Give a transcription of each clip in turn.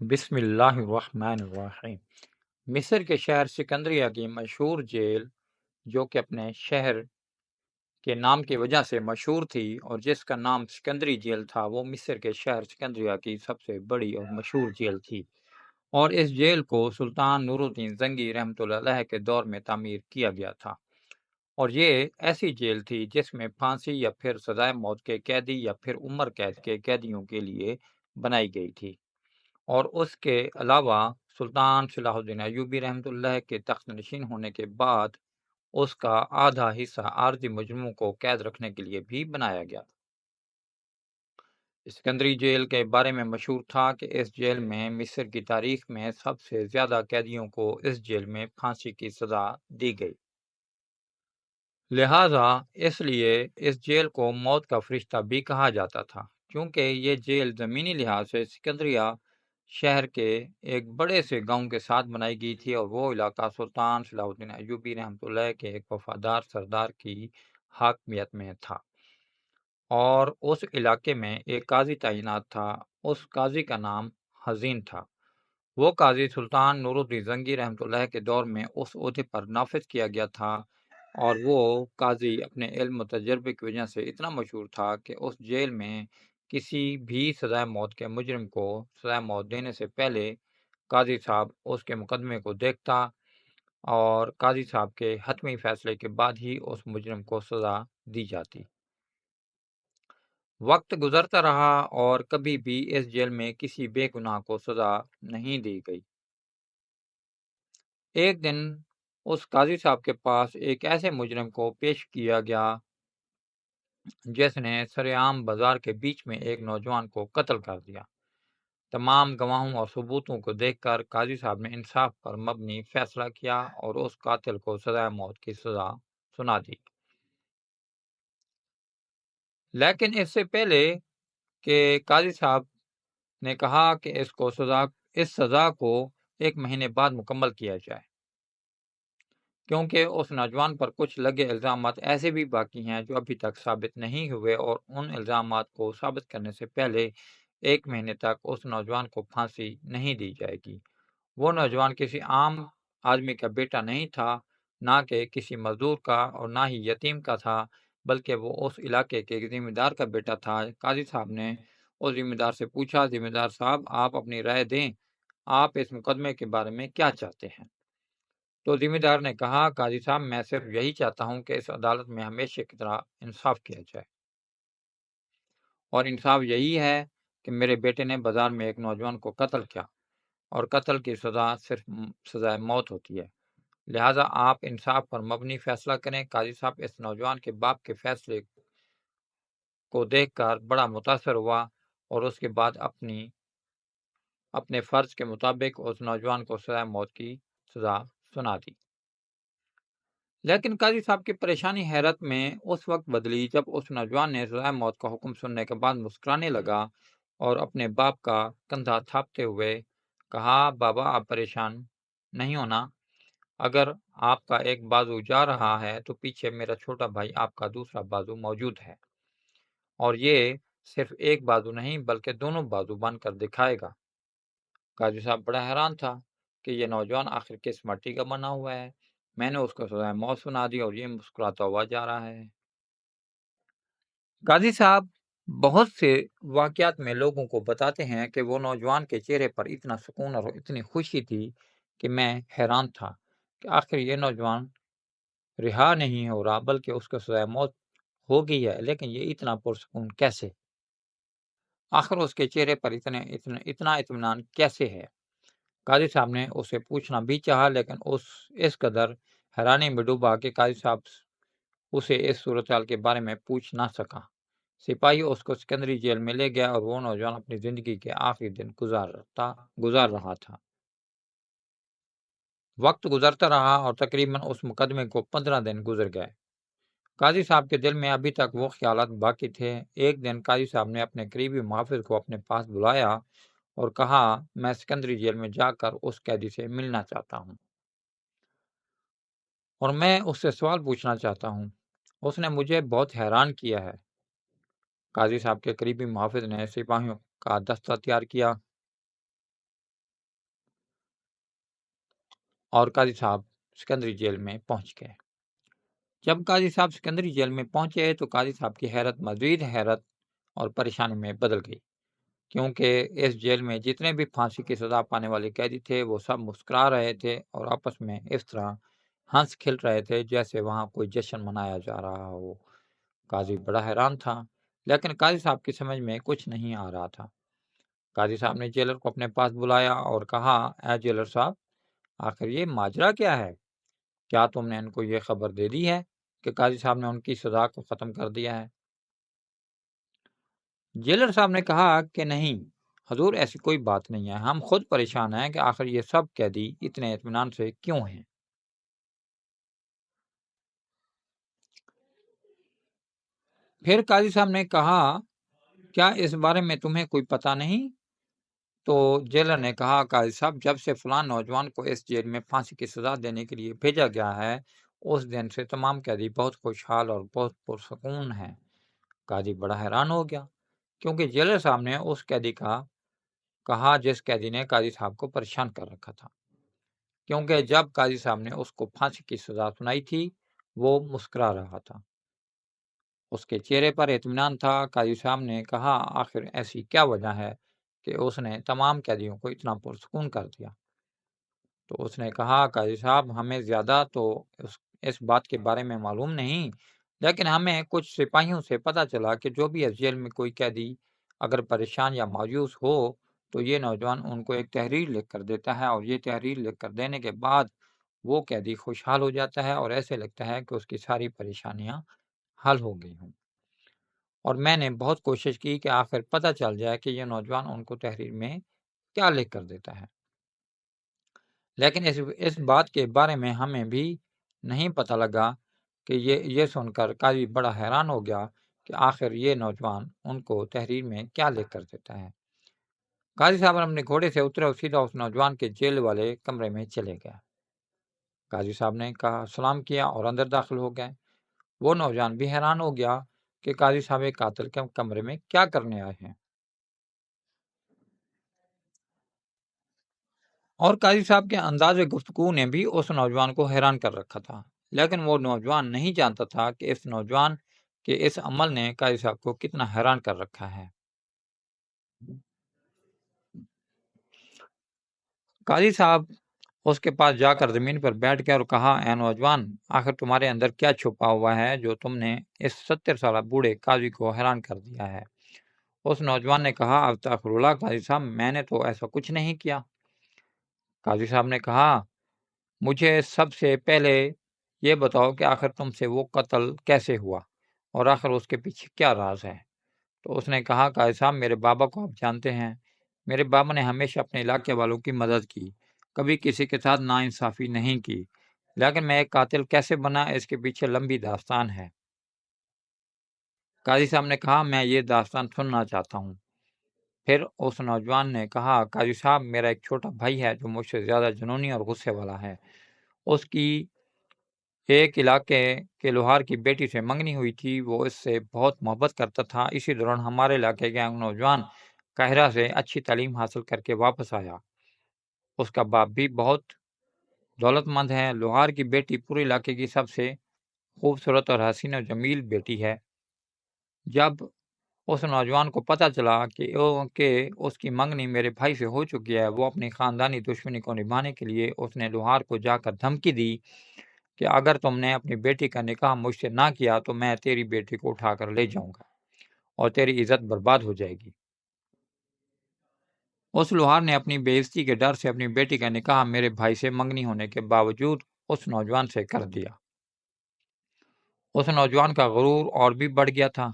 بسم اللہ الرحمن الرحیم۔ مصر کے شہر سکندریہ کی مشہور جیل، جو کہ اپنے شہر کے نام کی وجہ سے مشہور تھی اور جس کا نام سکندری جیل تھا، وہ مصر کے شہر سکندریہ کی سب سے بڑی اور مشہور جیل تھی، اور اس جیل کو سلطان نور الدین زنگی رحمۃ اللہ علیہ کے دور میں تعمیر کیا گیا تھا، اور یہ ایسی جیل تھی جس میں پھانسی یا پھر سزائے موت کے قیدی یا پھر عمر قید کے قیدیوں کے لیے بنائی گئی تھی، اور اس کے علاوہ سلطان صلاح الدین ایوبی رحمۃ اللہ کے تخت نشین ہونے کے بعد اس کا آدھا حصہ عارضی مجرموں کو قید رکھنے کے لیے بھی بنایا گیا۔ اسکندری جیل کے بارے میں مشہور تھا کہ اس جیل میں مصر کی تاریخ میں سب سے زیادہ قیدیوں کو اس جیل میں پھانسی کی سزا دی گئی۔ لہذا اس لیے اس جیل کو موت کا فرشتہ بھی کہا جاتا تھا، کیونکہ یہ جیل زمینی لحاظ سے سکندریہ شہر کے ایک بڑے سے گاؤں کے ساتھ بنائی گئی تھی، اور وہ علاقہ سلطان صلاح الدین ایوبی رحمۃ اللہ کے ایک وفادار سردار کی حاکمیت میں تھا، اور اس علاقے میں ایک قاضی تعینات تھا۔ اس قاضی کا نام حزین تھا۔ وہ قاضی سلطان نور الدین زنگی رحمۃ اللہ کے دور میں اس عہدے پر نافذ کیا گیا تھا، اور وہ قاضی اپنے علم و تجربے کی وجہ سے اتنا مشہور تھا کہ اس جیل میں کسی بھی سزائے موت کے مجرم کو سزائے موت دینے سے پہلے قاضی صاحب اس کے مقدمے کو دیکھتا، اور قاضی صاحب کے حتمی فیصلے کے بعد ہی اس مجرم کو سزا دی جاتی۔ وقت گزرتا رہا اور کبھی بھی اس جیل میں کسی بے گناہ کو سزا نہیں دی گئی۔ ایک دن اس قاضی صاحب کے پاس ایک ایسے مجرم کو پیش کیا گیا جس نے سرعام بازار کے بیچ میں ایک نوجوان کو قتل کر دیا۔ تمام گواہوں اور ثبوتوں کو دیکھ کر قاضی صاحب نے انصاف پر مبنی فیصلہ کیا اور اس قاتل کو سزائے موت کی سزا سنا دی۔ لیکن اس سے پہلے کہ قاضی صاحب نے کہا کہ اس سزا کو 1 مہینے بعد مکمل کیا جائے، کیونکہ اس نوجوان پر کچھ لگے الزامات ایسے بھی باقی ہیں جو ابھی تک ثابت نہیں ہوئے، اور ان الزامات کو ثابت کرنے سے پہلے 1 مہینے تک اس نوجوان کو پھانسی نہیں دی جائے گی۔ وہ نوجوان کسی عام آدمی کا بیٹا نہیں تھا، نہ کہ کسی مزدور کا اور نہ ہی یتیم کا تھا، بلکہ وہ اس علاقے کے ذمہ دار کا بیٹا تھا۔ قاضی صاحب نے اس ذمہ دار سے پوچھا، ذمہ دار صاحب آپ اپنی رائے دیں، آپ اس مقدمے کے بارے میں کیا چاہتے ہیں؟ تو ذمہ دار نے کہا، قاضی صاحب میں صرف یہی چاہتا ہوں کہ اس عدالت میں ہمیشہ کی طرح انصاف کیا جائے، اور انصاف یہی ہے کہ میرے بیٹے نے بازار میں ایک نوجوان کو قتل کیا، اور قتل کی سزا صرف سزائے موت ہوتی ہے، لہٰذا آپ انصاف پر مبنی فیصلہ کریں۔ قاضی صاحب اس نوجوان کے باپ کے فیصلے کو دیکھ کر بڑا متاثر ہوا، اور اس کے بعد اپنے فرض کے مطابق اس نوجوان کو سزائے موت کی سزا سنا دی۔ لیکن قاضی صاحب کی پریشانی حیرت میں اس وقت بدلی جب اس نوجوان نے سزائے موت کا حکم سننے کے بعد مسکرانے لگا اور اپنے باپ کا کندھا تھاپتے ہوئے کہا، بابا آپ پریشان نہیں ہونا، اگر آپ کا ایک بازو جا رہا ہے تو پیچھے میرا چھوٹا بھائی آپ کا دوسرا بازو موجود ہے، اور یہ صرف ایک بازو نہیں بلکہ دونوں بازو بن کر دکھائے گا۔ قاضی صاحب بڑا حیران تھا کہ یہ نوجوان آخر کس مٹی کا بنا ہوا ہے۔ میں نے اس کو سزائے موت سنا دی اور یہ مسکراتا ہوا جا رہا ہے۔ قاضی صاحب بہت سے واقعات میں لوگوں کو بتاتے ہیں کہ وہ نوجوان کے چہرے پر اتنا سکون اور اتنی خوشی تھی کہ میں حیران تھا کہ آخر یہ نوجوان رہا نہیں ہو رہا بلکہ اس کو سزائے موت ہو گئی ہے، لیکن یہ اتنا پرسکون کیسے؟ آخر اس کے چہرے پر اتنا اطمینان کیسے ہے؟ قاضی صاحب نے اسے پوچھنا بھی چاہا، لیکن اس قدر حیرانی میں ڈوبا کہ قاضی صاحب اسے اس صورتحال کے بارے میں پوچھ نہ سکا۔ سپاہی اس کو سکندری جیل میں لے گیا اور وہ نوجوان اپنی زندگی کے آخری دن گزار رہا تھا۔ وقت گزرتا رہا اور تقریباً اس مقدمے کو 15 دن گزر گئے۔ قاضی صاحب کے دل میں ابھی تک وہ خیالات باقی تھے۔ ایک دن قاضی صاحب نے اپنے قریبی محافظ کو اپنے پاس بلایا اور کہا، میں سکندری جیل میں جا کر اس قیدی سے ملنا چاہتا ہوں، اور میں اس سے سوال پوچھنا چاہتا ہوں، اس نے مجھے بہت حیران کیا ہے۔ قاضی صاحب کے قریبی محافظ نے سپاہیوں کا دستہ تیار کیا اور قاضی صاحب سکندری جیل میں پہنچ گئے۔ جب قاضی صاحب سکندری جیل میں پہنچے تو قاضی صاحب کی حیرت مزید حیرت اور پریشانی میں بدل گئی، کیونکہ اس جیل میں جتنے بھی پھانسی کی سزا پانے والے قیدی تھے وہ سب مسکرا رہے تھے اور آپس میں اس طرح ہنس کھل رہے تھے جیسے وہاں کوئی جشن منایا جا رہا ہو۔ قاضی بڑا حیران تھا، لیکن قاضی صاحب کی سمجھ میں کچھ نہیں آ رہا تھا۔ قاضی صاحب نے جیلر کو اپنے پاس بلایا اور کہا، اے جیلر صاحب، آخر یہ ماجرا کیا ہے؟ کیا تم نے ان کو یہ خبر دے دی ہے کہ قاضی صاحب نے ان کی سزا کو ختم کر دیا ہے؟ جیلر صاحب نے کہا کہ نہیں حضور، ایسی کوئی بات نہیں ہے، ہم خود پریشان ہیں کہ آخر یہ سب قیدی اتنے اطمینان سے کیوں ہیں۔ پھر قاضی صاحب نے کہا، کیا اس بارے میں تمہیں کوئی پتہ نہیں؟ تو جیلر نے کہا، قاضی صاحب، جب سے فلاں نوجوان کو اس جیل میں پھانسی کی سزا دینے کے لیے بھیجا گیا ہے اس دن سے تمام قیدی بہت خوشحال اور بہت پرسکون ہیں۔ قاضی بڑا حیران ہو گیا، کیونکہ جیلر صاحب نے اس قیدی کا کہا جس قیدی نے قاضی صاحب کو پریشان کر رکھا تھا، کیونکہ جب قاضی صاحب نے اس کو پھانسی کی سزا سنائی تھی وہ مسکرا رہا تھا، اس کے چہرے پر اطمینان تھا۔ قاضی صاحب نے کہا، آخر ایسی کیا وجہ ہے کہ اس نے تمام قیدیوں کو اتنا پرسکون کر دیا؟ تو اس نے کہا، قاضی صاحب، ہمیں زیادہ تو اس بات کے بارے میں معلوم نہیں، لیکن ہمیں کچھ سپاہیوں سے پتہ چلا کہ جو بھی اس جیل میں کوئی قیدی اگر پریشان یا مایوس ہو تو یہ نوجوان ان کو ایک تحریر لکھ کر دیتا ہے، اور یہ تحریر لکھ کر دینے کے بعد وہ قیدی خوشحال ہو جاتا ہے اور ایسے لگتا ہے کہ اس کی ساری پریشانیاں حل ہو گئی ہوں۔ اور میں نے بہت کوشش کی کہ آخر پتہ چل جائے کہ یہ نوجوان ان کو تحریر میں کیا لکھ کر دیتا ہے، لیکن اس بات کے بارے میں ہمیں بھی نہیں پتہ لگا کہ یہ سن کر قاضی بڑا حیران ہو گیا کہ آخر یہ نوجوان ان کو تحریر میں کیا لکھ کر دیتا ہے۔ قاضی صاحب اپنے گھوڑے سے اترے اور سیدھا اس نوجوان کے جیل والے کمرے میں چلے گئے۔ قاضی صاحب نے کہا، سلام کیا اور اندر داخل ہو گئے۔ وہ نوجوان بھی حیران ہو گیا کہ قاضی صاحب ایک قاتل کے کمرے میں کیا کرنے آئے ہیں، اور قاضی صاحب کے انداز گفتگو نے بھی اس نوجوان کو حیران کر رکھا تھا، لیکن وہ نوجوان نہیں جانتا تھا کہ اس نوجوان کے اس عمل نے قاضی صاحب کو کتنا حیران کر رکھا ہے۔ قاضی صاحب اس کے پاس جا کر زمین پر بیٹھ گئے اور کہا، اے نوجوان، آخر تمہارے اندر کیا چھپا ہوا ہے جو تم نے اس 70 سالہ بوڑھے قاضی کو حیران کر دیا ہے؟ اس نوجوان نے کہا، استغفر اللہ قاضی صاحب، میں نے تو ایسا کچھ نہیں کیا۔ قاضی صاحب نے کہا، مجھے سب سے پہلے یہ بتاؤ کہ آخر تم سے وہ قتل کیسے ہوا اور آخر اس کے پیچھے کیا راز ہے؟ تو اس نے کہا، قاضی صاحب، میرے بابا کو آپ جانتے ہیں، میرے بابا نے ہمیشہ اپنے علاقے والوں کی مدد کی، کبھی کسی کے ساتھ ناانصافی نہیں کی، لیکن میں ایک قاتل کیسے بنا اس کے پیچھے لمبی داستان ہے۔ قاضی صاحب نے کہا، میں یہ داستان سننا چاہتا ہوں۔ پھر اس نوجوان نے کہا، قاضی صاحب، میرا ایک چھوٹا بھائی ہے جو مجھ سے زیادہ جنونی اور غصے والا ہے۔ اس کی ایک علاقے کے لوہار کی بیٹی سے منگنی ہوئی تھی، وہ اس سے بہت محبت کرتا تھا۔ اسی دوران ہمارے علاقے کا نوجوان قاہرہ سے اچھی تعلیم حاصل کر کے واپس آیا۔ اس کا باپ بھی بہت دولت مند ہے۔ لوہار کی بیٹی پورے علاقے کی سب سے خوبصورت اور حسین و جمیل بیٹی ہے۔ جب اس نوجوان کو پتہ چلا کہ اس کی منگنی میرے بھائی سے ہو چکی ہے، وہ اپنی خاندانی دشمنی کو نبھانے کے لیے اس نے لوہار کو جا کر دھمکی دی کہ اگر تم نے اپنی بیٹی کا نکاح مجھ سے نہ کیا تو میں تیری بیٹی کو اٹھا کر لے جاؤں گا اور تیری عزت برباد ہو جائے گی۔ اس لوہار نے اپنی بے عزتی کے ڈر سے اپنی بیٹی کا نکاح میرے بھائی سے منگنی ہونے کے باوجود اس نوجوان سے کر دیا۔ اس نوجوان کا غرور اور بھی بڑھ گیا تھا،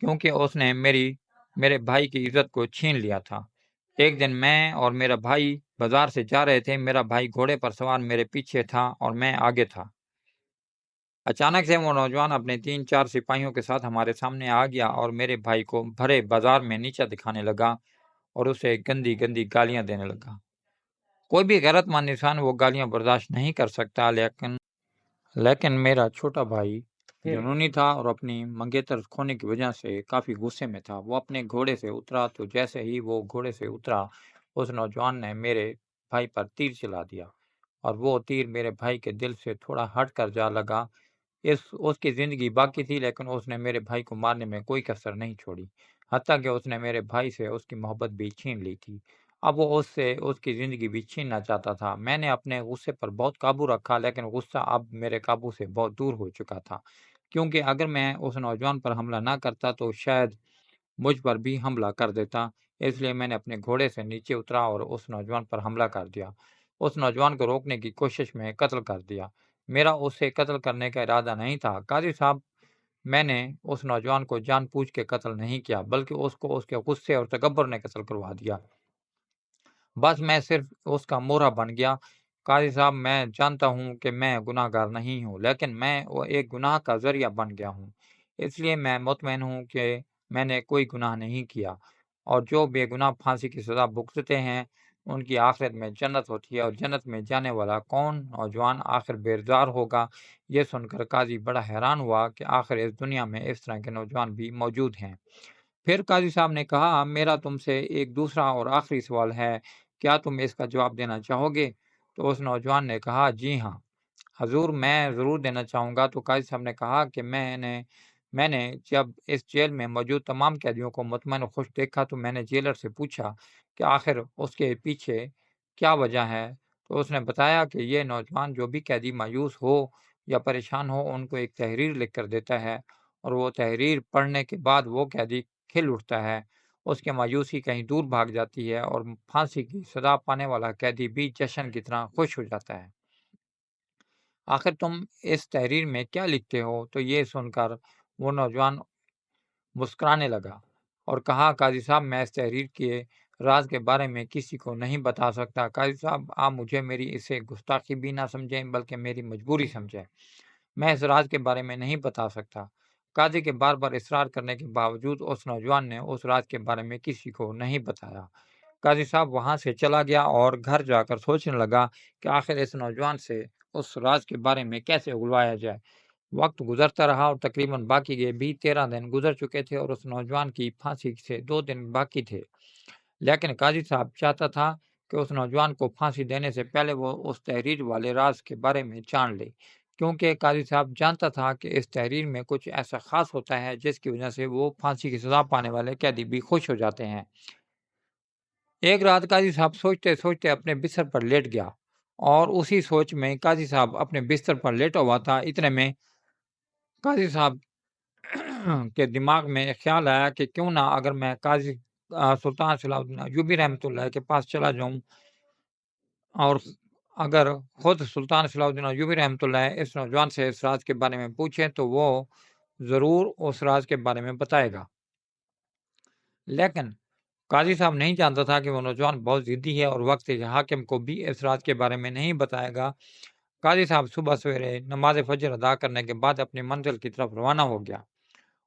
کیونکہ اس نے میرے بھائی کی عزت کو چھین لیا تھا۔ ایک دن میں اور میرا بھائی بازار سے جا رہے تھے، میرا بھائی گھوڑے پر سوار میرے پیچھے تھا اور میں آگے تھا۔ اچانک سے وہ نوجوان اپنے 3-4 سپاہیوں کے ساتھ ہمارے سامنے آ گیا اور میرے بھائی کو بھرے بازار میں نیچا دکھانے لگا اور اسے گندی گندی گالیاں دینے لگا۔ کوئی بھی غیرت مند انسان وہ گالیاں برداشت نہیں کر سکتا، لیکن میرا چھوٹا بھائی جنونی تھا اور اپنی منگیتر کھونے کی وجہ سے کافی غصے میں تھا۔ وہ اپنے گھوڑے سے اترا تو جیسے ہی وہ گھوڑے سے اترا اس نوجوان نے میرے بھائی پر تیر چلا دیا۔ اور وہ تیر میرے بھائی کے دل سے تھوڑا ہٹ کر جا لگا۔ اس کی زندگی باقی تھی، لیکن اس نے میرے بھائی کو مارنے میں کوئی کسر نہیں چھوڑی، حتیٰ کہ اس نے میرے بھائی سے اس کی محبت بھی چھین لی تھی۔ اب وہ اس سے اس کی زندگی بھی چھیننا چاہتا تھا۔ میں نے اپنے غصے پر بہت قابو رکھا، لیکن غصہ اب میرے قابو سے بہت دور ہو چکا تھا، کیونکہ اگر میں اس نوجوان پر حملہ نہ کرتا تو شاید مجھ پر بھی حملہ کر دیتا۔ اس لیے میں نے اپنے گھوڑے سے نیچے اترا اور اس نوجوان پر حملہ کر دیا۔ اس نوجوان کو روکنے کی کوشش میں قتل کر دیا۔ میرا اسے قتل کرنے کا ارادہ نہیں تھا قاضی صاحب۔ میں نے اس نوجوان کو جان بوجھ کے قتل نہیں کیا، بلکہ اس کو اس کے غصے اور تکبر نے قتل کروا دیا۔ بس میں صرف اس کا مورا بن گیا۔ قاضی صاحب، میں جانتا ہوں کہ میں گناہ گار نہیں ہوں، لیکن میں ایک گناہ کا ذریعہ بن گیا ہوں۔ اس لیے میں مطمئن ہوں کہ میں نے کوئی گناہ نہیں کیا، اور جو بے گناہ پھانسی کی سزا بھگتتے ہیں ان کی آخرت میں جنت ہوتی ہے، اور جنت میں جانے والا کون نوجوان آخر بیزار ہوگا؟ یہ سن کر قاضی بڑا حیران ہوا کہ آخر اس دنیا میں اس طرح کے نوجوان بھی موجود ہیں۔ پھر قاضی صاحب نے کہا، میرا تم سے ایک دوسرا اور آخری سوال ہے، کیا تم اس کا جواب دینا چاہو گے؟ تو اس نوجوان نے کہا، جی ہاں حضور، میں ضرور دینا چاہوں گا۔ تو قاضی صاحب نے کہا کہ میں نے جب اس جیل میں موجود تمام قیدیوں کو مطمئن و خوش دیکھا تو میں نے جیلر سے پوچھا کہ آخر اس کے پیچھے کیا وجہ ہے۔ تو اس نے بتایا کہ یہ نوجوان جو بھی قیدی مایوس ہو یا پریشان ہو ان کو ایک تحریر لکھ کر دیتا ہے، اور وہ تحریر پڑھنے کے بعد وہ قیدی کھل اٹھتا ہے، اس کی مایوسی کہیں دور بھاگ جاتی ہے، اور پھانسی کی سزا پانے والا قیدی بھی جشن کی طرح خوش ہو جاتا ہے۔ آخر تم اس تحریر میں کیا لکھتے ہو؟ تو یہ سن کر وہ نوجوان مسکرانے لگا اور کہا، قاضی صاحب، میں اس تحریر کے راز کے بارے میں کسی کو نہیں بتا سکتا۔ قاضی صاحب، آپ مجھے میری اسے گستاخی بھی نہ سمجھیں بلکہ میری مجبوری سمجھیں۔ میں اس راز کے بارے میں نہیں بتا سکتا۔ قاضی کے بار بار اصرار کرنے کے باوجود اس نوجوان نے اس راز کے بارے میں کسی کو نہیں بتایا۔ قاضی صاحب وہاں سے چلا گیا اور گھر جا کر سوچنے لگا کہ آخر اس نوجوان سے اس راز کے بارے میں کیسے اگلوایا جائے۔ وقت گزرتا رہا اور تقریباً باقی کے بھی 13 دن گزر چکے تھے، اور اس نوجوان کی پھانسی سے 2 دن باقی تھے، لیکن قاضی صاحب چاہتا تھا کہ اس نوجوان کو پھانسی دینے سے پہلے وہ اس تحریر والے راز کے بارے میں جان لے، کیونکہ قاضی صاحب جانتا تھا کہ اس تحریر میں کچھ ایسا خاص ہوتا ہے جس کی وجہ سے وہ پھانسی کی سزا پانے والے قیدی بھی خوش ہو جاتے ہیں۔ ایک رات قاضی صاحب سوچتے سوچتے اپنے بستر پر لیٹ گیا، اور اسی سوچ میں قاضی صاحب اپنے بستر پر لیٹا ہوا تھا، اتنے میں قاضی صاحب کے دماغ میں ایک خیال آیا کہ کیوں نہ اگر میں قاضی سلطان صلاح الدین ایوبی رحمۃ اللہ کے پاس چلا جاؤں، اور اگر خود سلطان صلاح الدین ایوبی رحمۃ اللہ اس نوجوان سے اس راز کے بارے میں پوچھیں تو وہ ضرور اس راز کے بارے میں بتائے گا۔ لیکن قاضی صاحب نہیں جانتا تھا کہ وہ نوجوان بہت ضدی ہے اور وقت حاکم کو بھی اس راز کے بارے میں نہیں بتائے گا۔ قاضی صاحب صبح سویرے نماز فجر ادا کرنے کے بعد اپنی منزل کی طرف روانہ ہو گیا،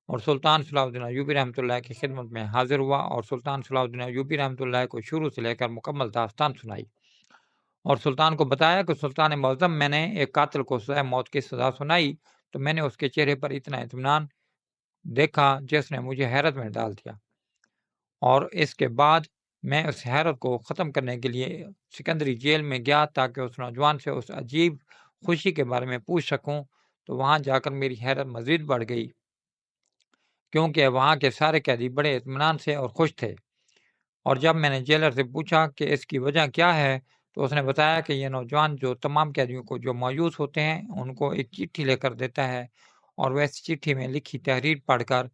اور سلطان صلاح الدین ایوبی رحمۃ اللہ کی خدمت میں حاضر ہوا، اور سلطان صلاح الدین ایوبی رحمۃ اللہ کو شروع سے لے کر مکمل داستان سنائی، اور سلطان کو بتایا کہ سلطان معظم، میں نے ایک قاتل کو سزائے موت کی سزا سنائی تو میں نے اس کے چہرے پر اتنا اطمینان دیکھا جس نے مجھے حیرت میں ڈال دیا، اور اس کے بعد میں اس حیرت کو ختم کرنے کے لیے سکندری جیل میں گیا تاکہ اس نوجوان سے اس عجیب خوشی کے بارے میں پوچھ سکوں۔ تو وہاں جا کر میری حیرت مزید بڑھ گئی، کیونکہ وہاں کے سارے قیدی بڑے اطمینان سے اور خوش تھے، اور جب میں نے جیلر سے پوچھا کہ اس کی وجہ کیا ہے تو اس نے بتایا کہ یہ نوجوان جو تمام قیدیوں کو جو مایوس ہوتے ہیں ان کو ایک چٹھی لے کر دیتا ہے، اور ویسی چٹھی میں لکھی تحریر پڑھ کر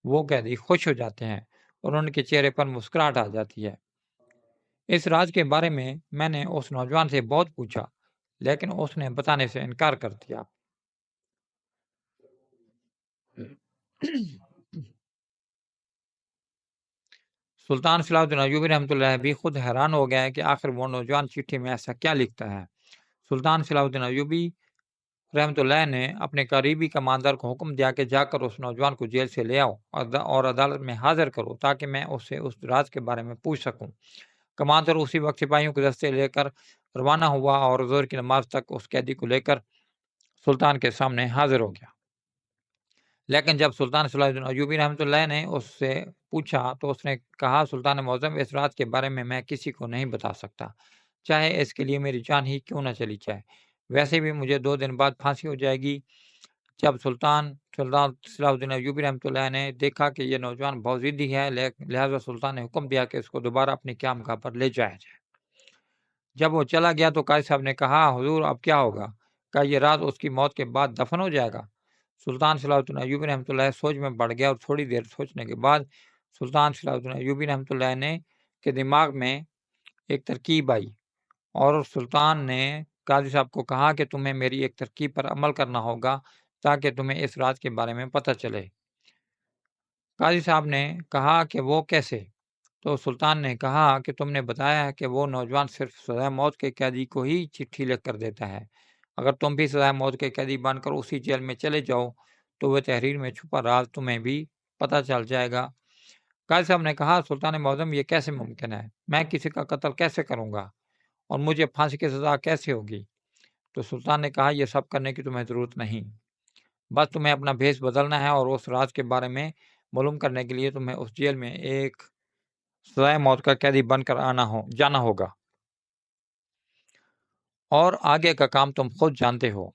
وہ قیدی خوش ہو جاتے ہیں اور ان کے چہرے پر مسکراہٹ آ جاتی ہے۔ اس راز کے بارے میں نے اس نوجوان سے بہت پوچھا، لیکن اس نے بتانے سے انکار کر دیا۔ سلطان صلاح الدین ایوبی رحمۃ اللہ بھی خود حیران ہو گیا کہ آخر وہ نوجوان چٹھی میں ایسا کیا لکھتا ہے۔ سلطان صلاح الدین ایوبی رحمۃ اللہ نے اپنے قریبی کماندار کو حکم دیا کہ جا کر اس نوجوان کو جیل سے لے آؤ اور عدالت میں حاضر کرو تاکہ میں اس سے اس راز کے بارے میں پوچھ سکوں۔ کماندار اسی وقت سپاہیوں کے دستے لے کر روانہ ہوا اور ظہر کی نماز تک اس قیدی کو لے کر سلطان کے سامنے حاضر ہو گیا، لیکن جب سلطان صلاح الدین ایوبی رحمۃ اللہ نے اس سے پوچھا تو اس نے کہا، سلطان معظم، اس راز کے بارے میں کسی کو نہیں بتا سکتا۔ چاہے اس کے لیے میری جان ہی کیوں نہ چلی جائے۔ ویسے بھی مجھے 2 دن بعد پھانسی ہو جائے گی۔ جب سلطان صلاح الدین ایوبی رحمۃ اللہ نے دیکھا کہ یہ نوجوان بہت ضدی ہے، لہٰذا سلطان نے حکم دیا کہ اس کو دوبارہ اپنی قیامگاہ پر لے جایا جائے۔ جب وہ چلا گیا تو قاضی صاحب نے کہا، حضور اب کیا ہوگا؟ کیا یہ رات اس کی موت کے بعد دفن ہو جائے گا؟ سلطان صلاح الدین ایوبی رحمۃ اللہ سوچ میں پڑ گیا، اور تھوڑی دیر سوچنے کے بعد سلطان صلاح الدین ایوبی رحمۃ اللہ کے دماغ میں ایک ترکیب آئی، اور سلطان نے قاضی صاحب کو کہا کہ تمہیں میری ایک ترکیب پر عمل کرنا ہوگا تاکہ تمہیں اس راز کے بارے میں پتہ چلے۔ قاضی صاحب نے کہا کہ وہ کیسے؟ تو سلطان نے کہا کہ تم نے بتایا ہے کہ وہ نوجوان صرف سزائے موت کے قیدی کو ہی چٹھی لکھ کر دیتا ہے۔ اگر تم بھی سزائے موت کے قیدی بن کر اسی جیل میں چلے جاؤ تو وہ تحریر میں چھپا راز تمہیں بھی پتہ چل جائے گا۔ قاضی صاحب نے کہا، سلطان معظم یہ کیسے ممکن ہے؟ میں کسی کا قتل کیسے کروں گا اور مجھے پھانسی کی سزا کیسے ہوگی؟ تو سلطان نے کہا، یہ سب کرنے کی تمہیں ضرورت نہیں، بس تمہیں اپنا بھیس بدلنا ہے، اور اس راز کے بارے میں معلوم کرنے کے لیے تمہیں اس جیل میں ایک سزائے موت کا قیدی بن کر جانا ہوگا، اور آگے کا کام تم خود جانتے ہو۔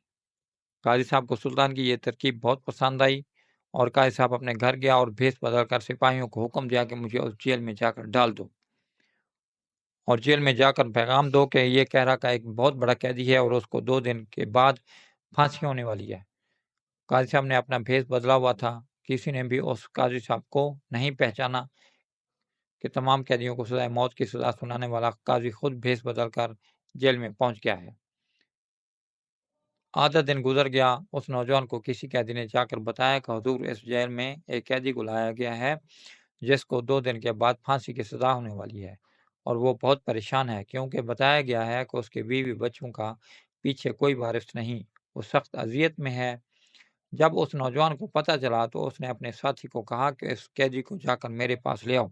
قاضی صاحب کو سلطان کی یہ ترکیب بہت پسند آئی، اور قاضی صاحب اپنے گھر گیا اور بھیس بدل کر سپاہیوں کو حکم دیا کہ مجھے اس جیل میں جا کر ڈال دو، اور جیل میں جا کر پیغام دو کہ یہ کہرا کا ایک بہت بڑا قیدی ہے اور اس کو 2 دن کے بعد پھانسی ہونے والی ہے۔ قاضی صاحب نے اپنا بھیس بدلا ہوا تھا، کسی نے بھی اس قاضی صاحب کو نہیں پہچانا کہ تمام قیدیوں کو سزائے موت کی سزا سنانے والا قاضی خود بھیس بدل کر جیل میں پہنچ گیا ہے۔ آدھا دن گزر گیا، اس نوجوان کو کسی قیدی نے جا کر بتایا کہ حضور اس جیل میں ایک قیدی کو لایا گیا ہے جس کو 2 دن کے بعد پھانسی کی سزا ہونے والی ہے، اور وہ بہت پریشان ہے کیونکہ بتایا گیا ہے کہ اس کے بیوی بچوں کا پیچھے کوئی وارث نہیں، وہ سخت اذیت میں ہے۔ جب اس نوجوان کو پتہ چلا تو اس نے اپنے ساتھی کو کہا کہ اس قیدی کو جا کر میرے پاس لے آؤ،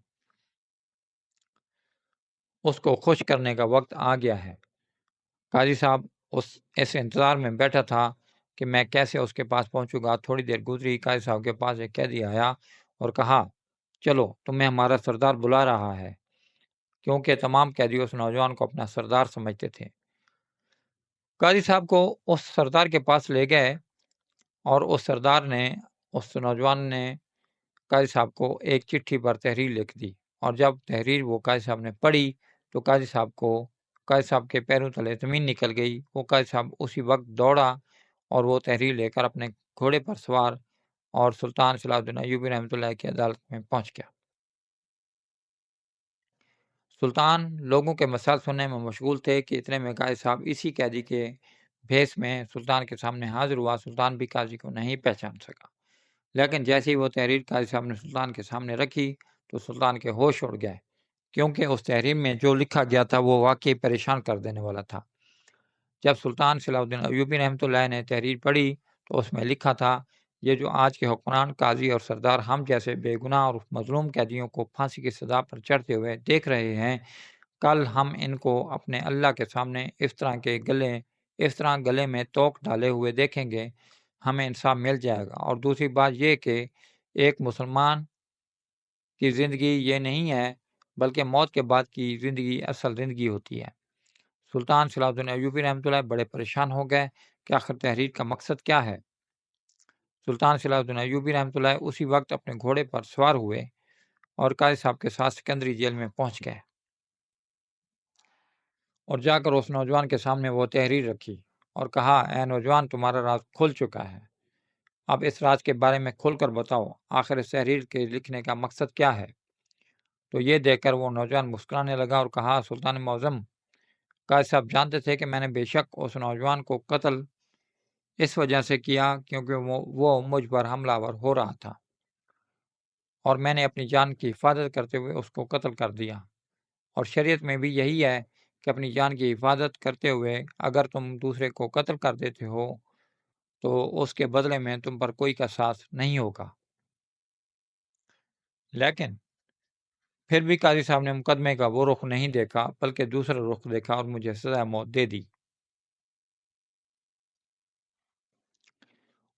اس کو خوش کرنے کا وقت آ گیا ہے۔ قاضی صاحب اس انتظار میں بیٹھا تھا کہ میں کیسے اس کے پاس پہنچوں گا۔ تھوڑی دیر گزری، قاضی صاحب کے پاس ایک قیدی آیا اور کہا، چلو تمہیں ہمارا سردار بلا رہا ہے، کیونکہ تمام قیدی اس نوجوان کو اپنا سردار سمجھتے تھے۔ قاضی صاحب کو اس سردار کے پاس لے گئے، اور اس سردار نے اس نوجوان نے قاضی صاحب کو ایک چٹھی پر تحریر لکھ دی، اور جب تحریر وہ قاضی صاحب نے پڑھی تو قاضی صاحب کے پیروں تلے زمین نکل گئی۔ وہ قاضی صاحب اسی وقت دوڑا اور وہ تحریر لے کر اپنے گھوڑے پر سوار اور سلطان صلاح الدین ایوبی رحمۃ اللہ کی عدالت میں پہنچ گیا۔ سلطان لوگوں کے مسائل سننے میں مشغول تھے کہ اتنے میں قاضی صاحب اسی قیدی کے بھیس میں سلطان کے سامنے حاضر ہوا۔ سلطان بھی قاضی کو نہیں پہچان سکا، لیکن جیسے ہی وہ تحریر قاضی صاحب نے سلطان کے سامنے رکھی تو سلطان کے ہوش اڑ گئے، کیونکہ اس تحریر میں جو لکھا گیا تھا وہ واقعی پریشان کر دینے والا تھا۔ جب سلطان صلاح الدین ایوبی رحمۃ اللہ نے تحریر پڑھی تو اس میں لکھا تھا، یہ جو آج کے حکمران، قاضی اور سردار ہم جیسے بے گناہ اور مظلوم قیدیوں کو پھانسی کی سزا پر چڑھتے ہوئے دیکھ رہے ہیں، کل ہم ان کو اپنے اللہ کے سامنے اس طرح گلے میں توک ڈالے ہوئے دیکھیں گے، ہمیں انصاف مل جائے گا۔ اور دوسری بات یہ کہ ایک مسلمان کی زندگی یہ نہیں ہے، بلکہ موت کے بعد کی زندگی اصل زندگی ہوتی ہے۔ سلطان صلاح الدین ایوبی رحمۃ اللہ بڑے پریشان ہو گئے کہ آخر تحریر کا مقصد کیا ہے۔ سلطان صلاح الدین ایوبی رحمۃ اللہ اسی وقت اپنے گھوڑے پر سوار ہوئے اور قاضی صاحب کے ساتھ سکندری جیل میں پہنچ گئے، اور جا کر اس نوجوان کے سامنے وہ تحریر رکھی اور کہا، اے نوجوان، تمہارا راز کھل چکا ہے، اب اس راز کے بارے میں کھل کر بتاؤ، آخر اس تحریر کے لکھنے کا مقصد کیا ہے؟ تو یہ دیکھ کر وہ نوجوان مسکرانے لگا اور کہا، سلطان معظم، قاضی صاحب جانتے تھے کہ میں نے بے شک اس نوجوان کو قتل اس وجہ سے کیا کیونکہ وہ مجھ پر حملہ آور ہو رہا تھا، اور میں نے اپنی جان کی حفاظت کرتے ہوئے اس کو قتل کر دیا، اور شریعت میں بھی یہی ہے کہ اپنی جان کی حفاظت کرتے ہوئے اگر تم دوسرے کو قتل کر دیتے ہو تو اس کے بدلے میں تم پر کوئی قصاص نہیں ہوگا۔ لیکن پھر بھی قاضی صاحب نے مقدمے کا وہ رخ نہیں دیکھا بلکہ دوسرا رخ دیکھا اور مجھے سزائے موت دے دی۔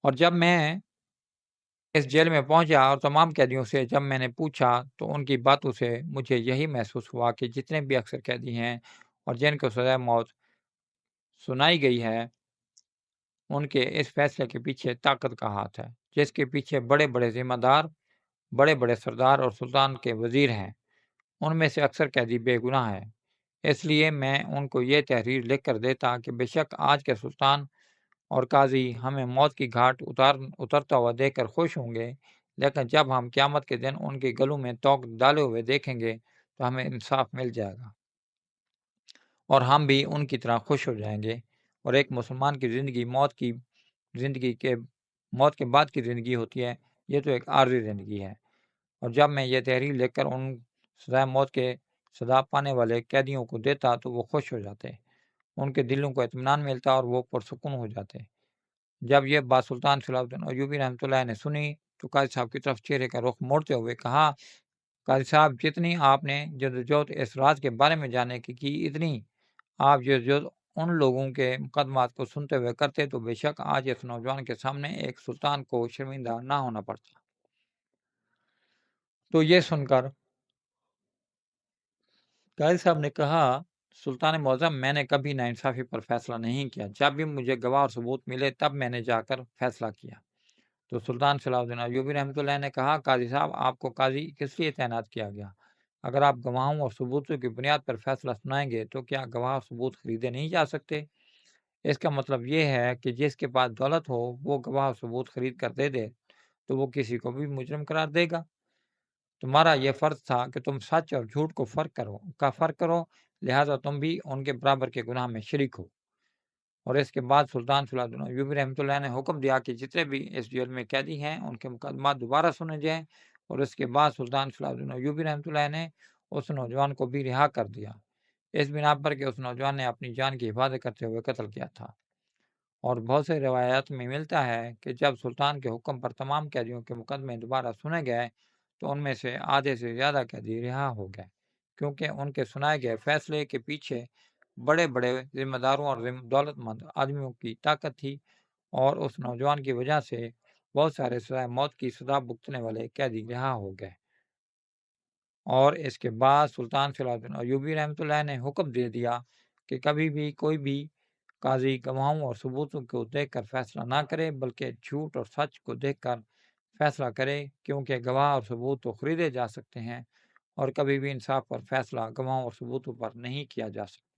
اور جب میں اس جیل میں پہنچا اور تمام قیدیوں سے جب میں نے پوچھا تو ان کی باتوں سے مجھے یہی محسوس ہوا کہ جتنے بھی اکثر قیدی ہیں اور جن کو سزائے موت سنائی گئی ہے ان کے اس فیصلے کے پیچھے طاقت کا ہاتھ ہے، جس کے پیچھے بڑے بڑے ذمہ دار، بڑے بڑے سردار اور سلطان کے وزیر ہیں۔ ان میں سے اکثر قیدی بے گناہ ہیں۔ اس لیے میں ان کو یہ تحریر لکھ کر دیتا کہ بے شک آج کے سلطان اور قاضی ہمیں موت کی گھاٹ اترتا ہوا دیکھ کر خوش ہوں گے، لیکن جب ہم قیامت کے دن ان کے گلوں میں توق ڈالے ہوئے دیکھیں گے تو ہمیں انصاف مل جائے گا اور ہم بھی ان کی طرح خوش ہو جائیں گے۔ اور ایک مسلمان کی زندگی موت کے بعد کی زندگی ہوتی ہے، یہ تو ایک عارضی زندگی ہے۔ اور جب میں یہ تحریر لکھ کر ان سزائے موت کے سزا پانے والے قیدیوں کو دیتا تو وہ خوش ہو جاتے، ان کے دلوں کو اطمینان ملتا اور وہ پرسکون ہو جاتے۔ جب یہ بات سلطان صلاح الدین ایوبی رحمۃ اللہ نے سنی تو قاضی صاحب کی طرف چہرے کا رخ موڑتے ہوئے کہا، قاضی صاحب جتنی آپ نے جدوجہد اس راز کے بارے میں جانے کی اتنی آپ جدوجہد ان لوگوں کے مقدمات کو سنتے ہوئے کرتے تو بے شک آج اس نوجوان کے سامنے ایک سلطان کو شرمندہ نہ ہونا پڑتا۔ تو یہ سن کر قاضی صاحب نے کہا، سلطان معظم میں نے کبھی ناانصافی پر فیصلہ نہیں کیا، جب بھی مجھے گواہ اور ثبوت ملے تب میں نے جا کر فیصلہ کیا۔ تو سلطان صلاح الدین ایوبی رحمۃ اللہ نے کہا، قاضی صاحب آپ کو قاضی کس لیے تعینات کیا گیا؟ اگر آپ گواہوں اور ثبوتوں کی بنیاد پر فیصلہ سنائیں گے تو کیا گواہ اور ثبوت خریدے نہیں جا سکتے؟ اس کا مطلب یہ ہے کہ جس کے پاس دولت ہو وہ گواہ اور ثبوت خرید کر دے دے تو وہ کسی کو بھی مجرم قرار دے گا۔ تمہارا یہ فرض تھا کہ تم سچ اور جھوٹ کو فرق کرو، لہٰذا تم بھی ان کے برابر کے گناہ میں شریک ہو۔ اور اس کے بعد سلطان صلاح الدین ایوبی رحمۃ اللہ نے حکم دیا کہ جتنے بھی اس جیل میں قیدی ہیں ان کے مقدمات دوبارہ سنے جائیں، اور اس کے بعد سلطان صلاح الدین ایوبی رحمۃ اللہ نے اس نوجوان کو بھی رہا کر دیا، اس بنا پر کہ اس نوجوان نے اپنی جان کی حفاظت کرتے ہوئے قتل کیا تھا۔ اور بہت سے روایات میں ملتا ہے کہ جب سلطان کے حکم پر تمام قیدیوں کے مقدمے دوبارہ سنے گئے تو ان میں سے آدھے سے زیادہ قیدی رہا ہو گئے، کیونکہ ان کے سنائے گئے فیصلے کے پیچھے بڑے بڑے ذمہ داروں اور دولت مند آدمیوں کی طاقت تھی، اور اس نوجوان کی وجہ سے بہت سارے سزائے موت کی سزا بھگتنے والے قیدی رہا ہو گئے۔ اور اس کے بعد سلطان صلاح الدین ایوبی رحمۃ اللہ نے حکم دے دیا کہ کبھی بھی کوئی بھی قاضی گواہوں اور ثبوتوں کو دیکھ کر فیصلہ نہ کرے بلکہ جھوٹ اور سچ کو دیکھ کر فیصلہ کرے، کیونکہ گواہ اور ثبوت تو خریدے جا سکتے ہیں اور کبھی بھی انصاف پر فیصلہ گواہوں اور ثبوتوں پر نہیں کیا جا سکتا۔